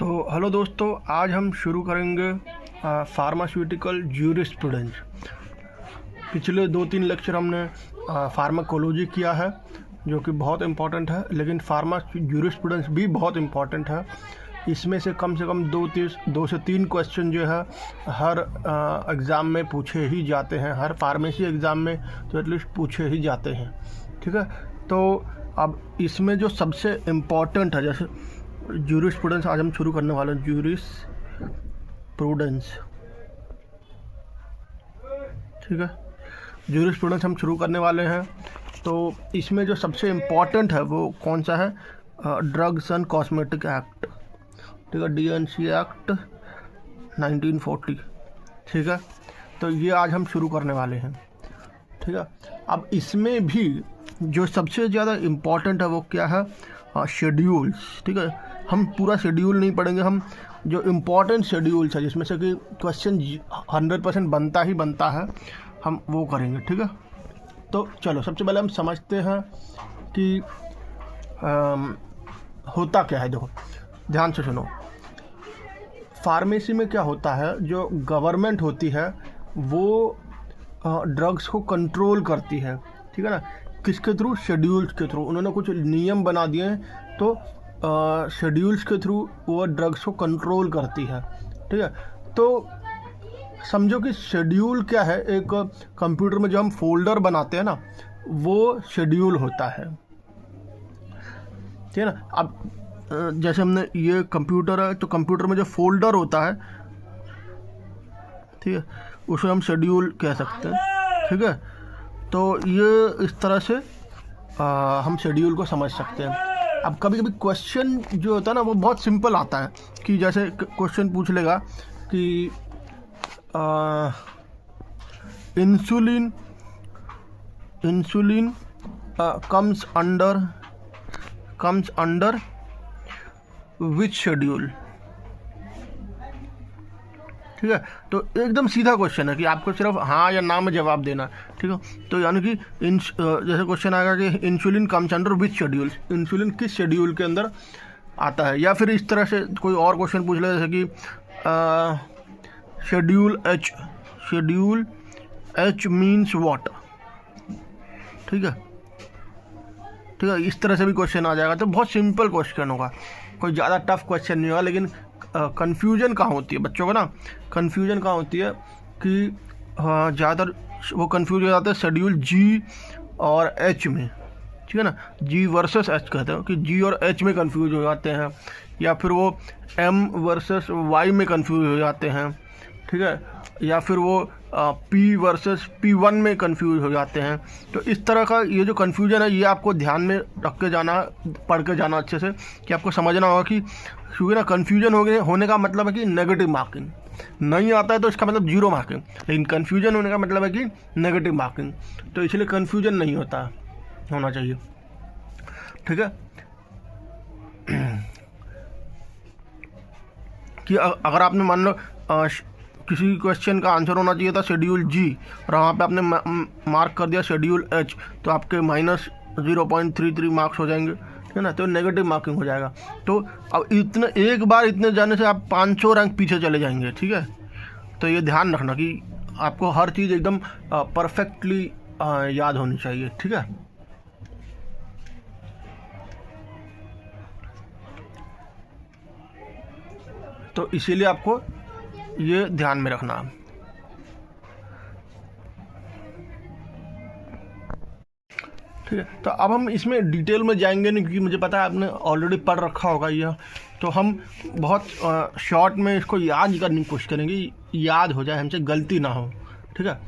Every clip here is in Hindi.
तो हेलो दोस्तों, आज हम शुरू करेंगे फार्मास्यूटिकल ज्यूरिस्प्रूडेंस। पिछले 2-3 लेक्चर हमने फार्माकोलॉजी किया है जो कि बहुत इम्पॉर्टेंट है, लेकिन फार्मा ज्यूरिस्प्रूडेंस भी बहुत इम्पॉर्टेंट है। इसमें से कम 2 से 3 क्वेश्चन जो है हर एग्ज़ाम में पूछे ही जाते हैं, हर फार्मेसी एग्ज़ाम में तो एटलीस्ट पूछे ही जाते हैं। ठीक है, तो अब इसमें जो सबसे इम्पॉर्टेंट है, जैसे ज्यूरिस्प्रूडेंस आज हम शुरू करने वाले हैं। ज्यूरिस्प्रूडेंस, ठीक है, ज्यूरिस्प्रूडेंस हम शुरू करने वाले हैं। तो इसमें जो सबसे इम्पॉर्टेंट है वो कौन सा है? ड्रग्स एंड कॉस्मेटिक एक्ट, ठीक है, DNC एक्ट 1940, ठीक है। तो ये आज हम शुरू करने वाले हैं, ठीक है। अब इसमें भी जो सबसे ज़्यादा इम्पॉर्टेंट है वो क्या है? शेड्यूल्स, ठीक है। हम पूरा शेड्यूल नहीं पढ़ेंगे, हम जो इम्पॉर्टेंट शेड्यूल्स है जिसमें से कि क्वेश्चन 100% बनता ही बनता है, हम वो करेंगे, ठीक है। तो चलो सबसे पहले हम समझते हैं कि होता क्या है। देखो ध्यान से सुनो, फार्मेसी में क्या होता है, जो गवर्नमेंट होती है वो ड्रग्स को कंट्रोल करती है, ठीक है ना। किसके थ्रू? शेड्यूल्स के थ्रू। उन्होंने कुछ नियम बना दिए हैं, तो शेड्यूल्स के थ्रू वो ड्रग्स को कंट्रोल करती है, ठीक है। तो समझो कि शेड्यूल क्या है, एक कंप्यूटर में जो हम फोल्डर बनाते हैं ना, वो शेड्यूल होता है, ठीक है ना। अब जैसे हमने ये कंप्यूटर है, तो कंप्यूटर में जो फोल्डर होता है, ठीक है, उसे हम शेड्यूल कह सकते हैं, ठीक है। तो ये इस तरह से हम शेड्यूल को समझ सकते हैं। अब कभी कभी क्वेश्चन जो होता है ना वो बहुत सिंपल आता है, कि जैसे क्वेश्चन पूछ लेगा कि insulin comes under which schedule, ठीक है। तो एकदम सीधा क्वेश्चन है कि आपको सिर्फ हाँ या ना में जवाब देना, ठीक है। तो यानी कि जैसे क्वेश्चन आएगा कि insulin comes under which schedule, insulin किस शेड्यूल के अंदर आता है। या फिर इस तरह से कोई और क्वेश्चन पूछ ले, जैसे कि शेड्यूल एच मीन्स व्हाट, ठीक है, ठीक है। इस तरह से भी क्वेश्चन आ जाएगा। तो बहुत सिंपल क्वेश्चन होगा, कोई ज़्यादा टफ क्वेश्चन नहीं होगा। लेकिन कन्फ्यूजन कहाँ होती है बच्चों को ना, कन्फ्यूजन कहाँ होती है कि ज़्यादातर वो कन्फ्यूज हो जाते हैं शेड्यूल G और H में, ठीक है ना। G वर्सेस H कहते हैं कि G और H में कन्फ्यूज हो जाते हैं, या फिर वो M वर्सेस Y में कन्फ्यूज हो जाते हैं, ठीक है, या फिर वो P वर्सेस P1 में कन्फ्यूज हो जाते हैं। तो इस तरह का ये जो कन्फ्यूजन है, ये आपको ध्यान में रख के जाना, पढ़ के जाना अच्छे से, कि आपको समझना होगा कि क्योंकि ना कन्फ्यूजन होने का मतलब है कि नेगेटिव मार्किंग। नहीं आता है तो इसका मतलब 0 मार्किंग, लेकिन कन्फ्यूजन होने का मतलब है कि नेगेटिव मार्किंग। तो इसलिए कन्फ्यूजन नहीं होना चाहिए, ठीक है। कि अगर आपने मान लो किसी क्वेश्चन का आंसर होना चाहिए था शेड्यूल G और वहाँ पे आपने मार्क कर दिया शेड्यूल H, तो आपके -0.33 मार्क्स हो जाएंगे, ठीक है ना। तो नेगेटिव मार्किंग हो जाएगा। तो अब एक बार इतने जाने से आप 500 रैंक पीछे चले जाएंगे, ठीक है। तो ये ध्यान रखना कि आपको हर चीज़ एकदम परफेक्टली याद होनी चाहिए, ठीक है। तो इसीलिए आपको ये ध्यान में रखना। ठीक है, तो अब हम इसमें डिटेल में जाएंगे नहीं, क्योंकि मुझे पता है आपने ऑलरेडी पढ़ रखा होगा यह। तो हम बहुत शॉर्ट में इसको याद करने की कोशिश करेंगे, याद हो जाए, हमसे गलती ना हो, ठीक है।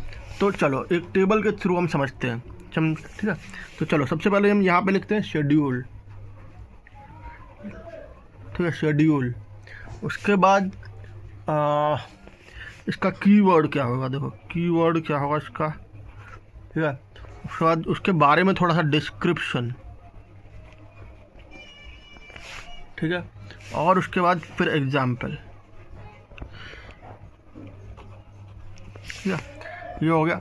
तो चलो एक टेबल के थ्रू हम समझते हैं, ठीक है। तो चलो सबसे पहले हम यहाँ पे लिखते हैं शेड्यूल, ठीक है, शेड्यूल। उसके बाद इसका कीवर्ड क्या होगा, देखो कीवर्ड क्या होगा इसका, ठीक है। उसके बाद उसके बारे में थोड़ा सा डिस्क्रिप्शन, ठीक है, और उसके बाद फिर एग्जाम्पल, ठीक है। ये हो गया।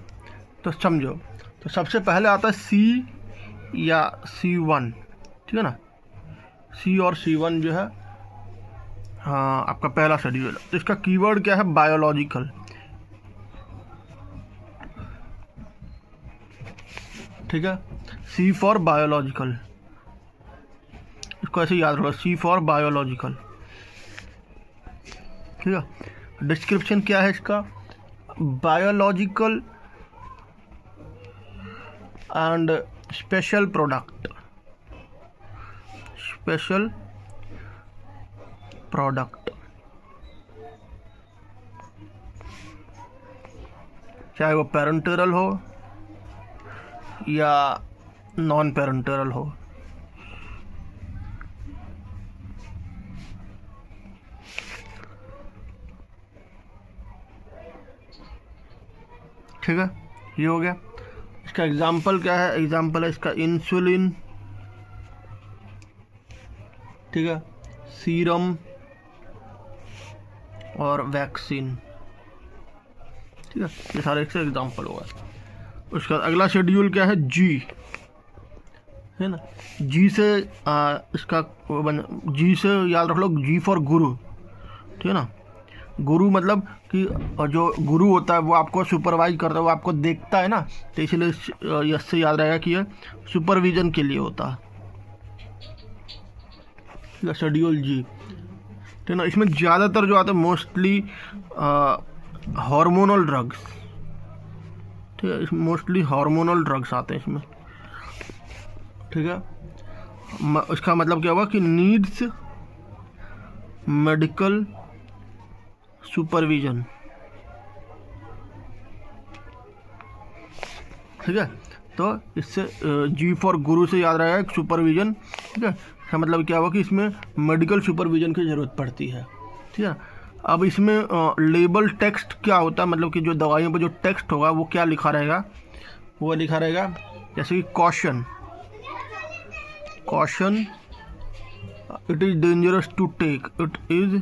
तो समझो, तो सबसे पहले आता है C या C1, ठीक है ना। C और C1 जो है हाँ, आपका पहला शेड्यूल। तो इसका कीवर्ड क्या है? बायोलॉजिकल। ठीक है, सी फॉर बायोलॉजिकल, इसको ऐसे याद रखो, सी फॉर बायोलॉजिकल। ठीक है, डिस्क्रिप्शन क्या है इसका? Biological and special product, special product, चाहे वो पेरेंटरल हो या नॉन पेरेंटरल हो। ठीक है, ये हो गया। इसका एग्जाम्पल क्या है? एग्जाम्पल है इसका इंसुलिन, ठीक है, सीरम और वैक्सीन। ठीक है, ये सारे इसका एग्जाम्पल होगा। उसका अगला शेड्यूल क्या है? जी, है ना। जी से इसका जी से याद रख लो, जी फॉर गुरु। ठीक है ना, गुरु मतलब कि जो गुरु होता है वो आपको सुपरवाइज करता है, वो आपको देखता है ना, तो इसलिए इससे याद रहेगा कि ये सुपरविजन के लिए होता है। ठीक है, शेड्यूल जी। ठीक है ना, इसमें ज़्यादातर जो आता है मोस्टली हार्मोनल ड्रग्स। ठीक है, इसमें मोस्टली हार्मोनल ड्रग्स आते हैं इसमें। ठीक है, इसका मतलब क्या हुआ कि नीड्स मेडिकल सुपरविजन। ठीक है, तो इससे जी फॉर गुरु से याद रहेगा सुपरविजन। ठीक है, इसका मतलब क्या हुआ कि इसमें मेडिकल सुपरविजन की ज़रूरत पड़ती है। ठीक है, अब इसमें लेबल टेक्स्ट क्या होता है, मतलब कि जो दवाइयों पर जो टेक्स्ट होगा वो क्या लिखा रहेगा? वो लिखा रहेगा जैसे कि caution, caution, it is dangerous to take, it is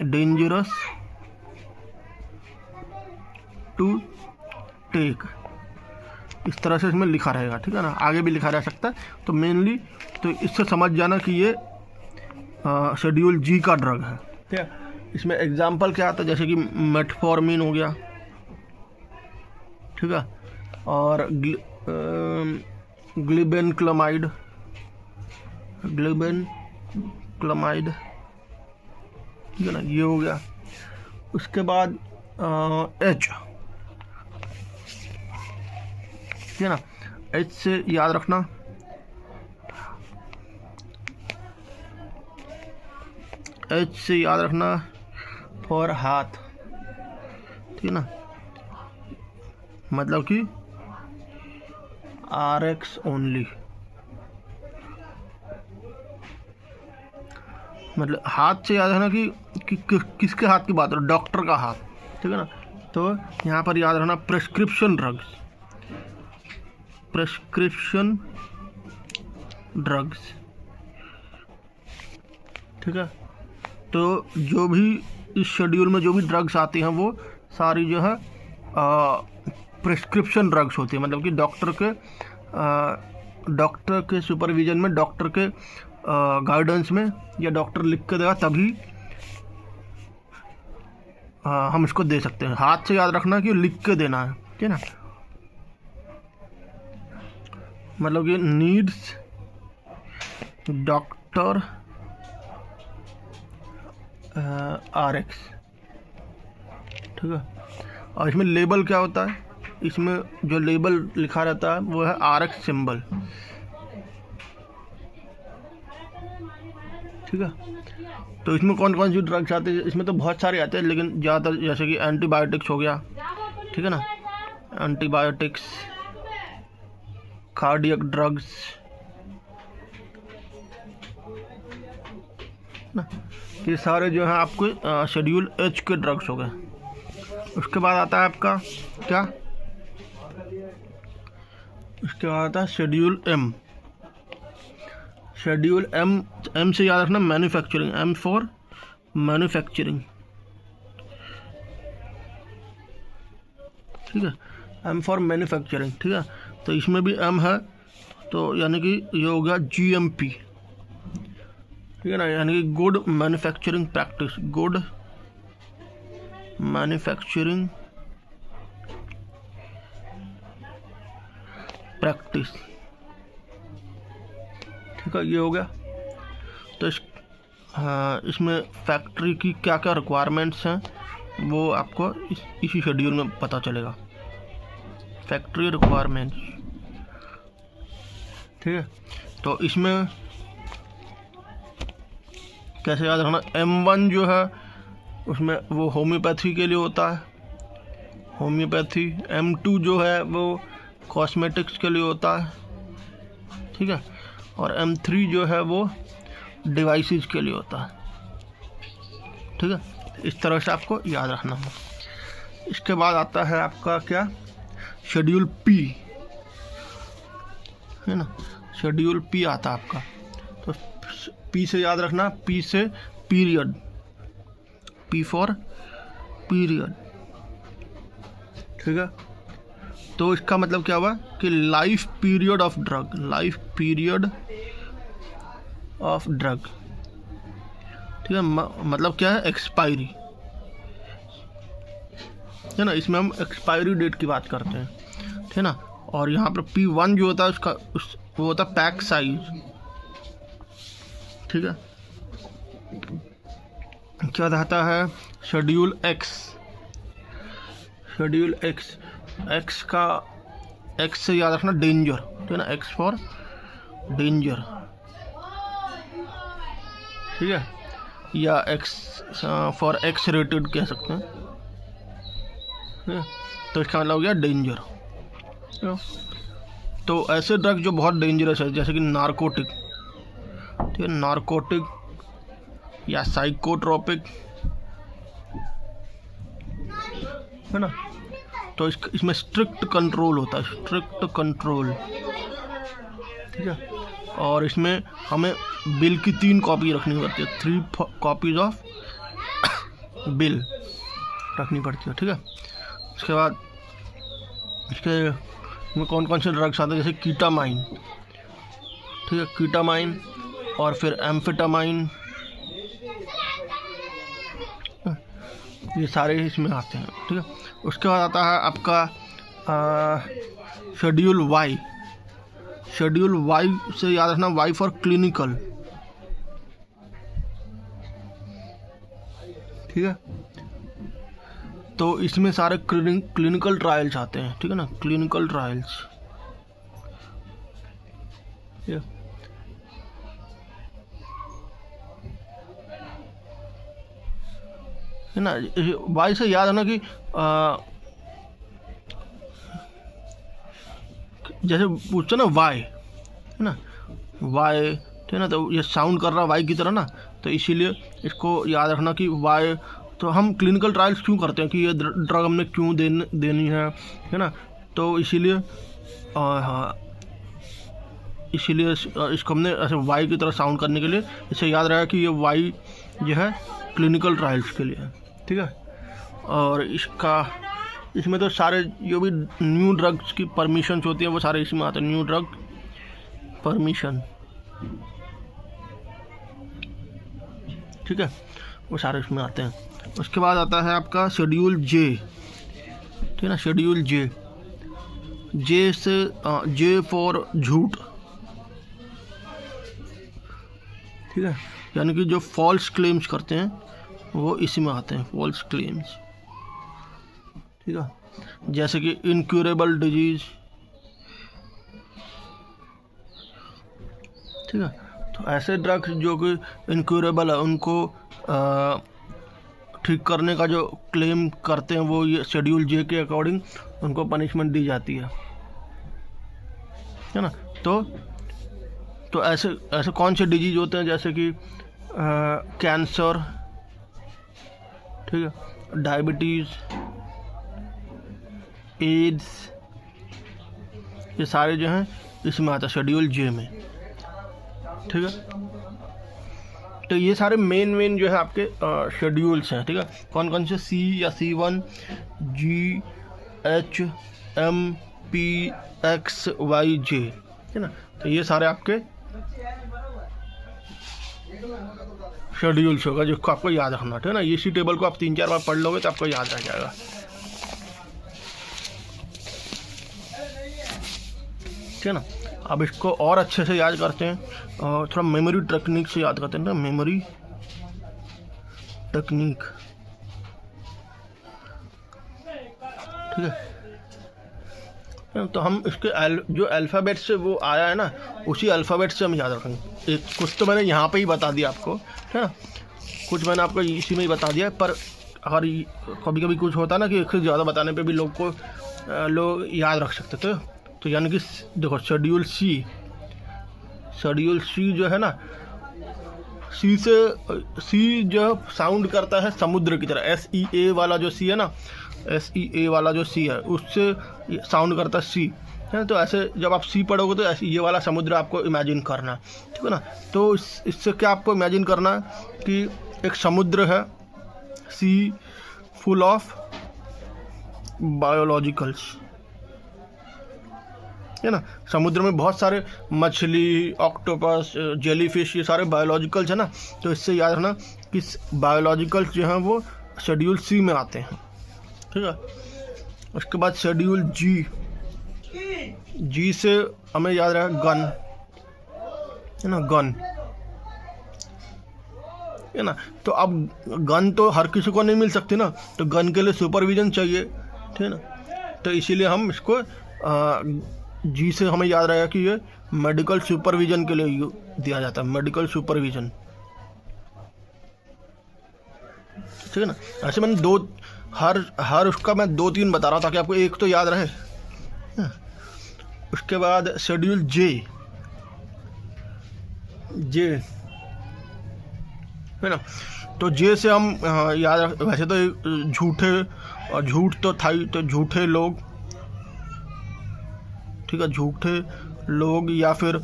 dangerous to take, इस तरह से इसमें लिखा रहेगा। ठीक है ना, आगे भी लिखा रह सकता है। तो मेनली तो इससे समझ जाना कि ये शेड्यूल जी का ड्रग है। ठीक है, इसमें एग्जाम्पल क्या आता है? जैसे कि मेटफॉर्मिन हो गया, ठीक है, और ग्लिबेनक्लमाइड, ग्लिबेनक्लमाइड, ठीक है ना, ये हो गया। उसके बाद एच, ठीक है ना, एच से याद रखना एच से याद रखना फॉर हाथ। ठीक है ना, मतलब कि RX ओनली, मतलब हाथ से याद रखना कि किसके हाथ की बात है? डॉक्टर का हाथ। ठीक है ना, तो यहाँ पर याद रखना प्रेस्क्रिप्शन ड्रग्स, प्रेस्क्रिप्शन ड्रग्स। ठीक है, तो जो भी इस शेड्यूल में जो भी ड्रग्स आती हैं वो सारी जो है प्रेस्क्रिप्शन ड्रग्स होती है, मतलब कि डॉक्टर के सुपरविजन में, डॉक्टर के गाइडेंस में, या डॉक्टर लिख के देगा तभी हम इसको दे सकते हैं। हाथ से याद रखना कि लिख के देना है। ठीक है ना, मतलब कि नीड्स डॉक्टर RX। ठीक है, और इसमें लेबल क्या होता है? इसमें जो लेबल लिखा रहता है वो है RX सिंबल। ठीक है, तो इसमें कौन कौन सी ड्रग्स आते हैं? इसमें तो बहुत सारे आते हैं, लेकिन ज़्यादातर जैसे कि एंटीबायोटिक्स हो गया, ठीक है ना, एंटीबायोटिक्स, कार्डियक ड्रग्स ना, ये सारे जो है आपको शेड्यूल एच के ड्रग्स हो गए। उसके बाद आता है आपका क्या? उसके बाद आता है शेड्यूल एम। शेड्यूल एम से याद रखना मैन्युफैक्चरिंग, एम फॉर मैन्युफैक्चरिंग। ठीक है, एम फॉर मैन्युफैक्चरिंग। ठीक है, तो इसमें भी एम है, तो यानी कि ये हो गया GMP, ठीक है ना, यानी कि good manufacturing practice, good manufacturing practice. ठीक है, ये हो गया। तो इसमें फैक्ट्री की क्या क्या रिक्वायरमेंट्स हैं वो आपको इसी शेड्यूल में पता चलेगा, फैक्ट्री रिक्वायरमेंट्स। ठीक है, तो इसमें कैसे याद रखना, M1 जो है उसमें वो होम्योपैथी के लिए होता है, होम्योपैथी। M2 जो है वो कॉस्मेटिक्स के लिए होता है। ठीक है, और M3 जो है वो डिवाइसेस के लिए होता है। ठीक है, इस तरह से आपको याद रखना है। इसके बाद आता है आपका क्या, शेड्यूल P, है ना, शेड्यूल P आता है आपका। तो P से याद रखना, P से पीरियड, P फॉर पीरियड। ठीक है, तो इसका मतलब क्या हुआ कि life period of drug, life period of drug. ठीक है, मतलब क्या है, एक्सपायरी, है ना, इसमें हम एक्सपायरी डेट की बात करते हैं। ठीक है ना, और यहाँ पर P1 जो होता है उसका वो होता है पैक साइज। ठीक है, क्या आता है, schedule X, schedule X, X का X से याद रखना डेंजर। ठीक है ना, X फॉर डेंजर। ठीक है, या X फॉर X रेटेड कह सकते हैं। तो इसका मतलब हो गया डेंजर। तो ऐसे ड्रग जो बहुत डेंजरस है जैसे कि नारकोटिक, ठीक है, नारकोटिक या साइकोट्रोपिक, है ना, तो इसमें स्ट्रिक्ट कंट्रोल होता है, स्ट्रिक्ट कंट्रोल। ठीक है, और इसमें हमें बिल की 3 कॉपी रखनी पड़ती है, 3 कॉपीज ऑफ बिल रखनी पड़ती है। ठीक है, उसके बाद इसके में कौन कौन से ड्रग्स आते हैं, जैसे कीटामाइन। ठीक है, कीटामाइन, और फिर एम्फेटामाइन, ये सारे इसमें आते हैं। ठीक है, उसके बाद आता है आपका शेड्यूल वाई, शेड्यूल वाई से याद रखना, वाई फॉर क्लिनिकल। ठीक है, तो इसमें सारे क्लिनिकल ट्रायल्स आते हैं। ठीक है ना, क्लिनिकल ट्रायल्स। है ना, वाई से याद है ना कि जैसे पूछते ना वाई, है ना, वाई, ठीक है ना, तो ये साउंड कर रहा है वाई की तरह ना, तो इसीलिए इसको याद रखना कि वाई। तो हम क्लिनिकल ट्रायल्स क्यों करते हैं कि ये ड्रग हमने क्यों देनी है ना, तो इसीलिए हाँ, इसीलिए इसको हमने ऐसे वाई की तरह साउंड करने के लिए इसे याद रहा कि ये वाई जो है क्लिनिकल ट्रायल्स के लिए। ठीक है, और इसमें तो सारे जो भी न्यू ड्रग्स की परमिशन होती हैं वो सारे इसमें आते हैं, न्यू ड्रग परमिशन। ठीक है, वो सारे इसमें आते हैं। उसके बाद आता है आपका शेड्यूल J। ठीक है ना, शेड्यूल J, J से J फॉर झूठ। ठीक है, यानी कि जो फॉल्स क्लेम्स करते हैं वो इसी में आते हैं, फॉल्स क्लेम्स। ठीक है, जैसे कि इनक्यूरेबल डिजीज। ठीक है, तो ऐसे ड्रग्स जो कि इनक्यूरेबल है उनको ठीक करने का जो क्लेम करते हैं वो ये शेड्यूल J के अकॉर्डिंग उनको पनिशमेंट दी जाती है ना। तो ऐसे कौन से डिजीज होते हैं, जैसे कि कैंसर, ठीक है, डायबिटीज़, एड्स, ये सारे जो हैं इसमें आता है शेड्यूल J में। ठीक है, तो ये सारे मेन जो है आपके शेड्यूल्स हैं। ठीक है, कौन कौन से, C या C1, G, H, M, P, X, Y, J, है ना, तो ये सारे आपके शेड्यूल्स होगा जिसको आपको याद रखना, ठीक है ना। इसी टेबल को आप 3-4 बार पढ़ लोगे तो आपको याद रह जाएगा, ठीक है ना। अब इसको और अच्छे से याद करते हैं और थोड़ा मेमोरी टेक्निक से याद करते हैं ना, मेमोरी टेक्निक, ठीक है। तो हम इसके जो अल्फ़ाबेट से वो आया है ना, उसी अल्फ़ाबेट से हम याद रखेंगे। एक कुछ तो मैंने यहाँ पे ही बता दिया आपको, है ना, कुछ मैंने आपको इसी में ही बता दिया, पर अगर कभी कभी कुछ होता है ना कि एक से ज़्यादा बताने पे भी लोग याद रख सकते थे। तो यानी कि देखो शेड्यूल सी जो है ना, सी जो साउंड करता है समुद्र की तरह, SEA वाला जो सी है ना, SEA वाला जो सी है उससे साउंड करता है सी, है। तो ऐसे जब आप सी पढ़ोगे तो ऐसे ये वाला समुद्र आपको इमेजिन करना है, ठीक है ना। तो इससे क्या आपको इमेजिन करना है कि एक समुद्र है, सी फुल ऑफ बायोलॉजिकल्स, है ना। समुद्र में बहुत सारे मछली, ऑक्टोपस, जेलीफिश, ये सारे बायोलॉजिकल्स है ना। तो इससे याद रखना कि बायोलॉजिकल्स जो हैं वो शेड्यूल सी में आते हैं, ठीक है। उसके बाद शेड्यूल जी से हमें याद रहा गन, है ना, गन, है ना। तो अब गन तो हर किसी को नहीं मिल सकती ना, तो गन के लिए सुपरविजन चाहिए, ठीक है ना। तो इसीलिए हम इसको जी से हमें याद रहेगा कि ये मेडिकल सुपरविजन के लिए दिया जाता है, मेडिकल सुपरविजन, ठीक है ना। ऐसे मैंने हर उसका मैं 2-3 बता रहा हूँ ताकि आपको एक तो याद रहे। उसके बाद शेड्यूल जे है ना। तो जे से हम याद, वैसे तो झूठ तो था ही, तो झूठे लोग, ठीक है, झूठे लोग, या फिर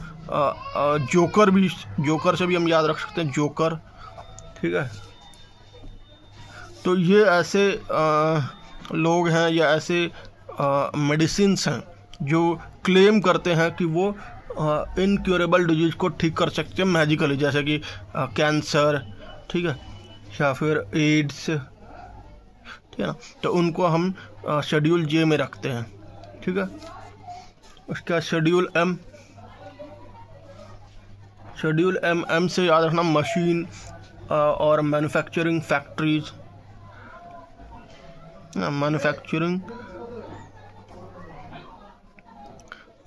जोकर से भी हम याद रख सकते हैं, जोकर, ठीक है। तो ये ऐसे लोग हैं या ऐसे मेडिसिन्स हैं जो क्लेम करते हैं कि वो इनक्योरेबल डिजीज़ को ठीक कर सकते हैं मैजिकली, जैसे कि कैंसर, ठीक है, या फिर एड्स, ठीक है ना। तो उनको हम शेड्यूल जे में रखते हैं, ठीक है। उसका शेड्यूल एम से याद रखना मशीन और मैन्युफैक्चरिंग फैक्ट्रीज,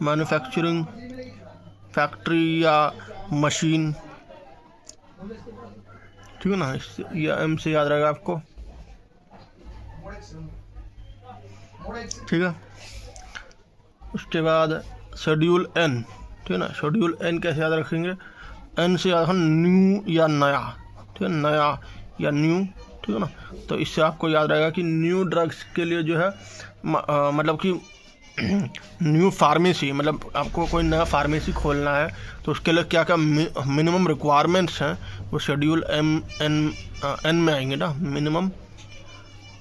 मैन्युफैक्चरिंग फैक्ट्री या मशीन, ठीक है ना। या एम से याद रहेगा आपको, ठीक है। उसके बाद शेड्यूल एन, ठीक है ना। शेड्यूल एन कैसे याद रखेंगे, एन से याद रखना न्यू या नया, ठीक है, नया या न्यू, ठीक है ना। तो इससे आपको याद रहेगा कि न्यू ड्रग्स के लिए जो है मतलब कि न्यू फार्मेसी, मतलब आपको कोई नया फार्मेसी खोलना है तो उसके लिए क्या क्या मिनिमम रिक्वायरमेंट्स हैं वो शेड्यूल एन में आएंगे ना। Minimum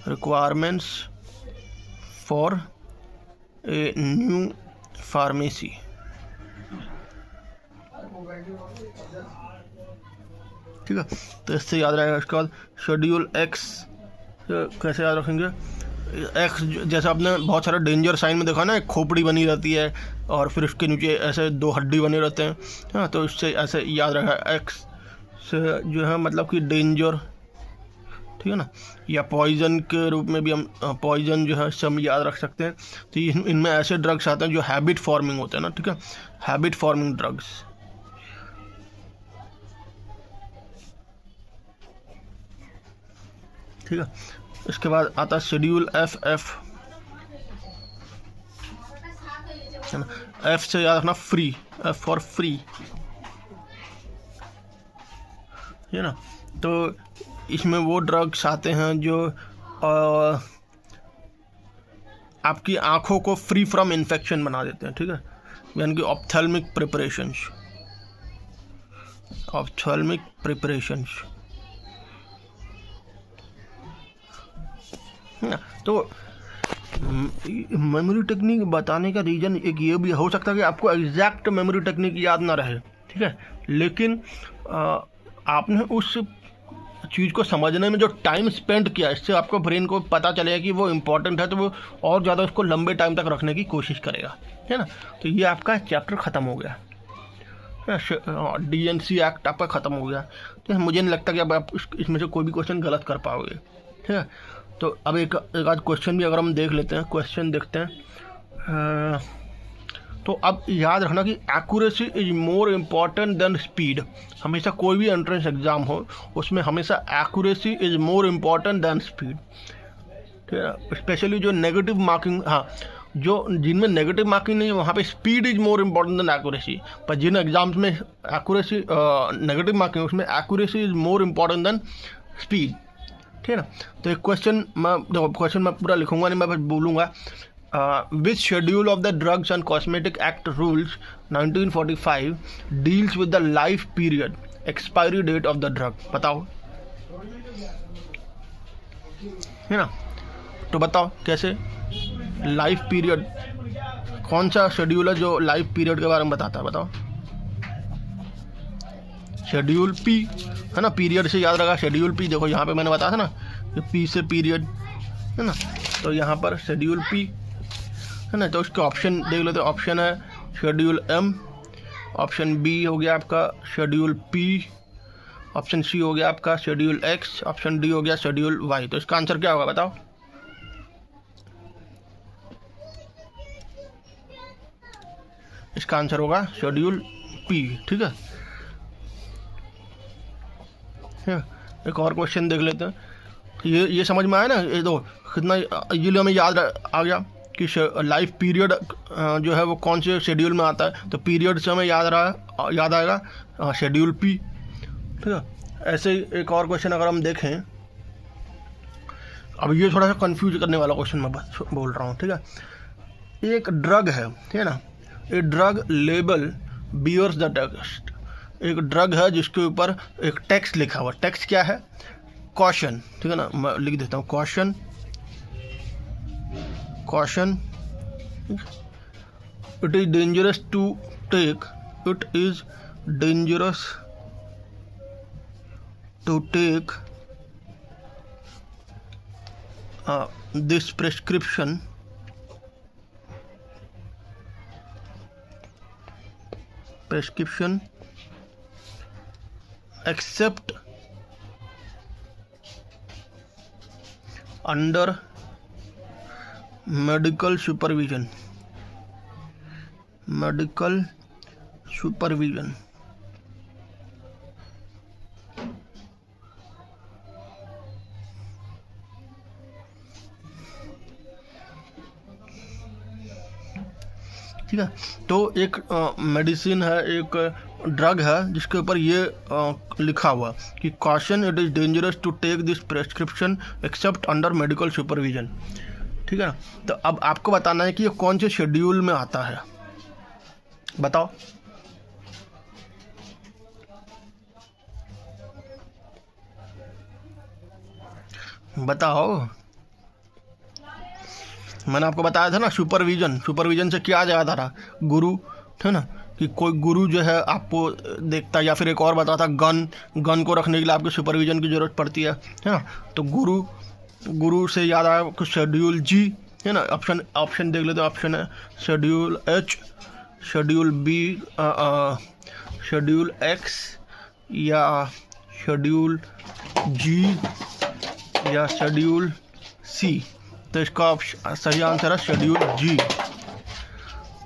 requirements for a new pharmacy, ठीक है। तो इससे याद रहेगा। उसके बाद शेड्यूल एक्स कैसे याद रखेंगे, एक्स जैसे आपने बहुत सारे डेंजर साइन में देखा ना, एक खोपड़ी बनी रहती है और फिर उसके नीचे ऐसे 2 हड्डी बने रहते हैं, हाँ। तो इससे ऐसे याद रखा, एक्स से जो है मतलब कि डेंजर, ठीक है ना। या पॉइजन के रूप में भी हम पॉइजन जो है हम याद रख सकते हैं। तो इनमें ऐसे ड्रग्स आते हैं जो हैबिट फॉर्मिंग होते हैं ना, ठीक है, हैबिट फॉर्मिंग ड्रग्स, ठीक है। इसके बाद आता है शेड्यूल एफ, है ना। एफ से याद रखना फ्री, एफ फॉर फ्री, है ना। तो इसमें वो ड्रग्स आते हैं जो आपकी आँखों को फ्री फ्रॉम इन्फेक्शन बना देते हैं, ठीक है, यानी कि ऑप्थेल्मिक प्रिपरेशंस। तो मेमोरी टेक्निक बताने का रीज़न एक ये भी हो सकता है कि आपको एग्जैक्ट मेमोरी टेक्निक याद ना रहे, ठीक है, लेकिन आपने उस चीज़ को समझने में जो टाइम स्पेंड किया, इससे आपको ब्रेन को पता चलेगा कि वो इम्पोर्टेंट है, तो वो और ज़्यादा उसको लंबे टाइम तक रखने की कोशिश करेगा, है ना। तो ये आपका चैप्टर ख़त्म हो गया, DNC एक्ट आपका ख़त्म हो गया। तो मुझे नहीं लगता कि अब आप इसमें से कोई भी क्वेश्चन गलत कर पाओगे, ठीक है। तो अब एक आध क्वेश्चन भी अगर हम देख लेते हैं, क्वेश्चन देखते हैं। तो अब याद रखना कि accuracy is more important than speed. हमेशा कोई भी एंट्रेंस एग्ज़ाम हो उसमें हमेशा accuracy is more important than speed, ठीक है। स्पेशली जो नेगेटिव मार्किंग, हाँ, जो जिनमें नेगेटिव मार्किंग नहीं है वहाँ पे speed is more important than accuracy. पर जिन एग्जाम्स में एक्यूरेसी नेगेटिव मार्किंग उसमें accuracy is more important than speed, ठीक है ना। तो एक क्वेश्चन मैं पूरा लिखूंगा नहीं, मैं बस बोलूँगा। Which schedule of the Drugs and Cosmetic Act rules 1945 deals with the life period expiry date of the drug? बताओ, है ना। तो बताओ कैसे लाइफ पीरियड, कौन सा शेड्यूल है जो लाइफ पीरियड के बारे में बताता है, बताओ। शेड्यूल पी, है ना। पीरियड से याद रखा, शेड्यूल पी। देखो यहाँ पे मैंने बताया था ना कि पी से पीरियड, है ना। तो यहाँ पर शेड्यूल पी, है ना। तो उसके ऑप्शन देख लेते हैं। ऑप्शन है शेड्यूल एम, ऑप्शन बी हो गया आपका शेड्यूल पी, ऑप्शन सी हो गया आपका शेड्यूल एक्स, ऑप्शन डी हो गया शेड्यूल वाई। तो इसका आंसर क्या होगा बताओ। इसका आंसर होगा शेड्यूल पी, ठीक है। एक और क्वेश्चन देख लेते हैं। ये समझ में आया ना, ये दो कितना इजीली हमें याद आ गया कि लाइफ पीरियड जो है वो कौन से शेड्यूल में आता है। तो पीरियड से हमें याद आएगा शेड्यूल पी, ठीक है। ऐसे ही एक और क्वेश्चन अगर हम देखें, अब ये थोड़ा सा कंफ्यूज करने वाला क्वेश्चन मैं बोल रहा हूँ, ठीक है। एक ड्रग है, ठीक है ना। A drug label bears the text. एक ड्रग है जिसके ऊपर एक टेक्स्ट लिखा हुआ। टेक्स्ट क्या है? कॉशन, ठीक है ना। मैं लिख देता हूँ caution, caution. It is dangerous to take, it is dangerous to take this prescription except under medical supervision, ठीक है। तो एक मेडिसिन है, एक ड्रग है जिसके ऊपर ये लिखा हुआ कि caution, it is dangerous to take this prescription except under medical supervision, ठीक है ना। तो अब आपको बताना है कि ये कौन से शेड्यूल में आता है, बताओ। बताओ, मैंने आपको बताया था ना सुपरविजन से क्या याद आ रहा, गुरु, है ना। कि कोई गुरु जो है आपको देखता है, या फिर एक और बताता गन को रखने के लिए आपको सुपरविजन की ज़रूरत पड़ती है ना। तो गुरु से याद आया कुछ शेड्यूल जी, है ना। ऑप्शन देख लेते हैं। ऑप्शन है schedule H, schedule B, schedule X, या शेड्यूल जी, या शेड्यूल सी। तो इसका सही आंसर है शेड्यूल जी।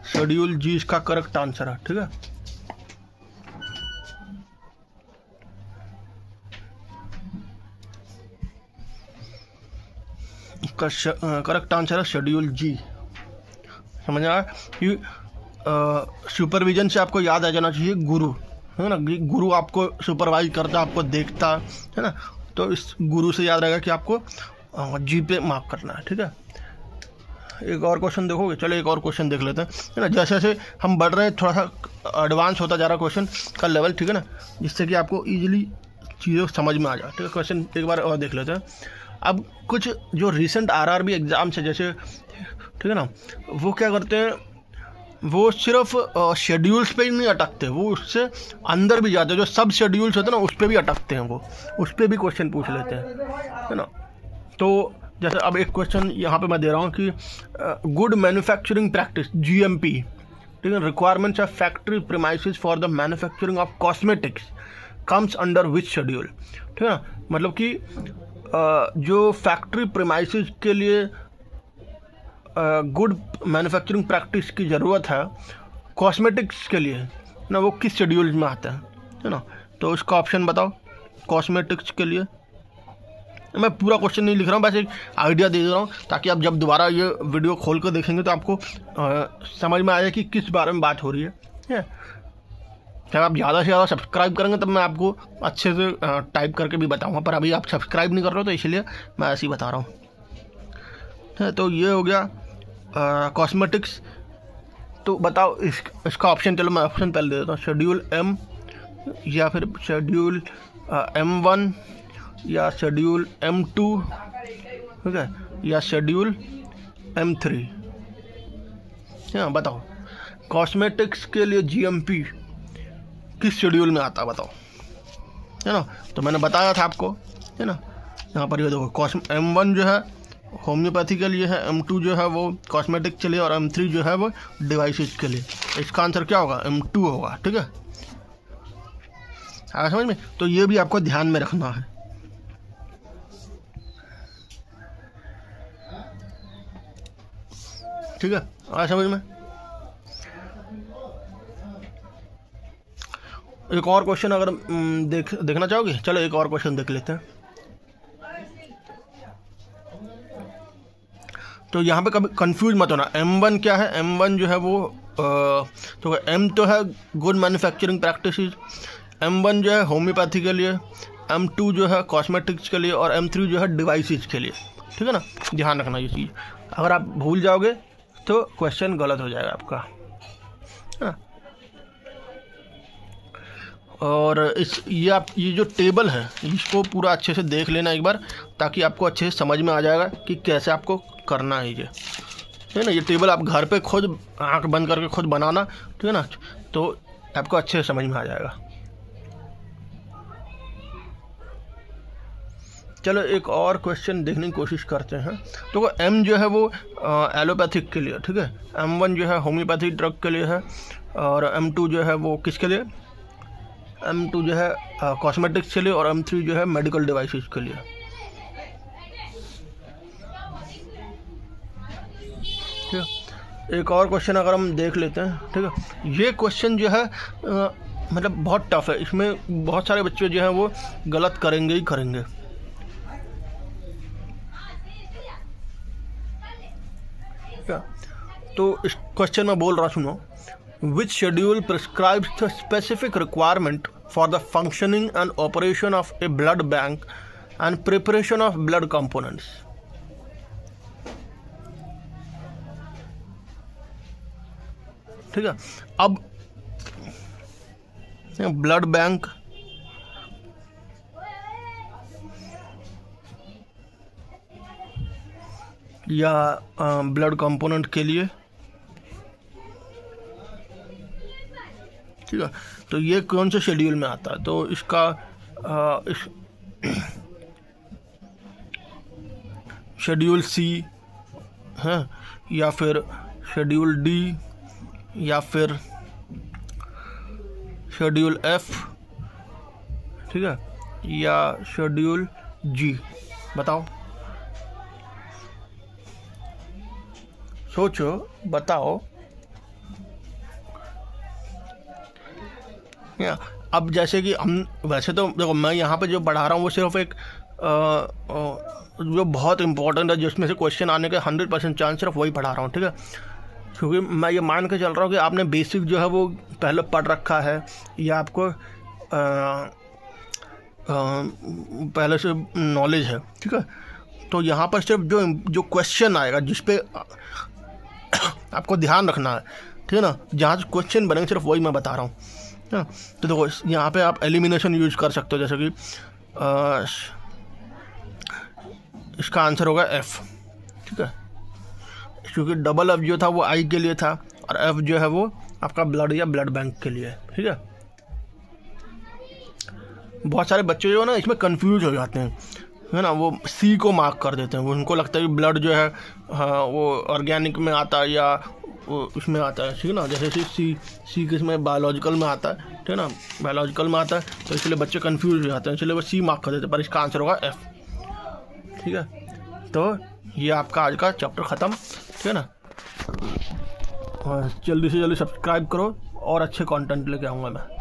शेड्यूल जी इसका करेक्ट आंसर है, ठीक है। इसका करेक्ट आंसर है शेड्यूल जी। समझ आया कि सुपरविजन से आपको याद आ जाना चाहिए गुरु, है ना। गुरु आपको सुपरवाइज करता, आपको देखता है ना। तो इस गुरु से याद रहेगा कि आपको जी पे मार्क करना है, ठीक है। एक और क्वेश्चन देखोगे? चलो एक और क्वेश्चन देख लेते हैं, है ना। जैसे जैसे हम बढ़ रहे हैं थोड़ा सा एडवांस होता जा रहा है क्वेश्चन का लेवल, ठीक है ना, जिससे कि आपको इजीली चीज़ें समझ में आ जाए, ठीक है। क्वेश्चन एक बार और देख लेते हैं। अब कुछ जो रिसेंट आरआरबी एग्ज़ाम्स है जैसे, ठीक है ना, वो क्या करते हैं, वो सिर्फ शेड्यूल्स पे ही नहीं अटकते, वो उससे अंदर भी जाते हैं, जो सब शेड्यूल्स होते हैं ना उस पर भी अटकते हैं, वो उस पर भी क्वेश्चन पूछ लेते हैं, है ना। तो जैसे अब एक क्वेश्चन यहाँ पे मैं दे रहा हूँ कि गुड मैन्युफैक्चरिंग प्रैक्टिस GMP, ठीक है, requirements of factory premises for the manufacturing of cosmetics comes under which schedule, ठीक है ना। मतलब कि जो फैक्ट्री प्रीमाइसेस के लिए गुड मैन्युफैक्चरिंग प्रैक्टिस की ज़रूरत है कॉस्मेटिक्स के लिए ना, वो किस शेड्यूल में आता है ना। तो इसका ऑप्शन बताओ कॉस्मेटिक्स के लिए। मैं पूरा क्वेश्चन नहीं लिख रहा हूँ, बस एक आइडिया दे रहा हूँ ताकि आप जब दोबारा ये वीडियो खोल कर देखेंगे तो आपको समझ में आए कि किस बारे में बात हो रही है। जब आप ज़्यादा से ज़्यादा सब्सक्राइब करेंगे तब मैं आपको अच्छे से टाइप करके भी बताऊँगा, पर अभी आप सब्सक्राइब नहीं कर रहे हो तो इसलिए मैं ऐसे ही बता रहा हूँ। तो ये हो गया कॉस्मेटिक्स। तो बताओ इसका ऑप्शन, चलो मैं ऑप्शन पहले दे देता हूँ, शेड्यूल M या फिर शेड्यूल M1 या शेड्यूल M2, ठीक है, या शेड्यूल M3। हाँ बताओ कॉस्मेटिक्स के लिए GMP किस शेड्यूल में आता है बताओ, है ना। तो मैंने बताया था आपको, है ना। यहाँ पर ये देखो M1 जो है होम्योपैथी के लिए है, M2 जो है वो कॉस्मेटिक के लिए, और M3 जो है वो डिवाइसेस के लिए। इसका आंसर क्या होगा? M2 होगा, ठीक है, आया समझ में। तो ये भी आपको ध्यान में रखना है, ठीक है, आया समझ में। एक और क्वेश्चन अगर देखना चाहोगे, चलो एक और क्वेश्चन देख लेते हैं। तो यहाँ पे कभी कंफ्यूज मत होना, M1 क्या है? M1 जो है वो तो M तो है गुड मैन्युफैक्चरिंग प्रैक्टिसेस, M1 जो है होम्योपैथी के लिए, M2 जो है कॉस्मेटिक्स के लिए, और M3 जो है डिवाइसेस के लिए, ठीक है ना। ध्यान रखना ये चीज़, अगर आप भूल जाओगे तो क्वेश्चन गलत हो जाएगा आपका, हाँ। और ये जो टेबल है इसको पूरा अच्छे से देख लेना एक बार, ताकि आपको अच्छे से समझ में आ जाएगा कि कैसे आपको करना है ये, है ना। ये टेबल आप घर पे खुद आंख बंद करके खुद बनाना, ठीक है ना, तो आपको अच्छे से समझ में आ जाएगा। चलो एक और क्वेश्चन देखने की कोशिश करते हैं। तो M जो है वो एलोपैथिक के लिए, ठीक है, M1 जो है होम्योपैथिक ड्रग के लिए है, और M2 जो है वो किसके लिए? M2 जो है कॉस्मेटिक्स के लिए, और M3 जो है मेडिकल डिवाइसेस के लिए, ठीक है। एक और क्वेश्चन अगर हम देख लेते हैं, ठीक है, ये क्वेश्चन जो है मतलब बहुत टफ है, इसमें बहुत सारे बच्चे जो हैं वो गलत करेंगे ही करेंगे। तो इस क्वेश्चन में बोल रहा, सुनो, which schedule prescribes the specific requirement for the functioning and operation of a blood bank and preparation of blood components. ठीक है, अब ब्लड बैंक या ब्लड कंपोनेंट के लिए, ठीक है, तो ये कौन से शेड्यूल में आता है? तो इसका शेड्यूल C है, या फिर शेड्यूल D, या फिर शेड्यूल F, ठीक है, या शेड्यूल G। बताओ, सोचो, बताओ। अब जैसे कि हम, वैसे तो देखो मैं यहाँ पे जो पढ़ा रहा हूँ वो सिर्फ एक जो बहुत इंपॉर्टेंट है, जिसमें से क्वेश्चन आने के 100% चांस, सिर्फ वही पढ़ा रहा हूँ, ठीक है। क्योंकि मैं ये मान के चल रहा हूँ कि आपने बेसिक जो है वो पहले पढ़ रखा है, या आपको पहले से नॉलेज है, ठीक है। तो यहाँ पर सिर्फ जो क्वेश्चन आएगा जिस पे आपको ध्यान रखना है, ठीक है ना, जहाँ से क्वेश्चन बनेंगे सिर्फ वही मैं बता रहा हूँ। तो देखो यहाँ पे आप एलिमिनेशन यूज कर सकते हो, जैसे कि इसका आंसर होगा F, ठीक है, क्योंकि डबल F जो था वो I के लिए था, और एफ जो है वो आपका ब्लड या ब्लड बैंक के लिए है। ठीक है, बहुत सारे बच्चे जो है ना इसमें कंफ्यूज हो जाते हैं, है ना, वो सी को मार्क कर देते हैं, वो उनको लगता है कि ब्लड जो है हाँ वो ऑर्गेनिक में आता है या वो उसमें आता है, ठीक है ना, जैसे सी किसमें बायोलॉजिकल में आता है, ठीक है ना, बायोलॉजिकल में आता है, तो इसलिए बच्चे कंफ्यूज हो जाते हैं, इसलिए वो सी मार्क कर देते हैं, पर इसका आंसर होगा एफ। ठीक है, तो ये आपका आज का चैप्टर ख़त्म। ठीक है ना, जल्दी से जल्दी सब्सक्राइब करो और अच्छे कंटेंट लेके आऊँगा मैं।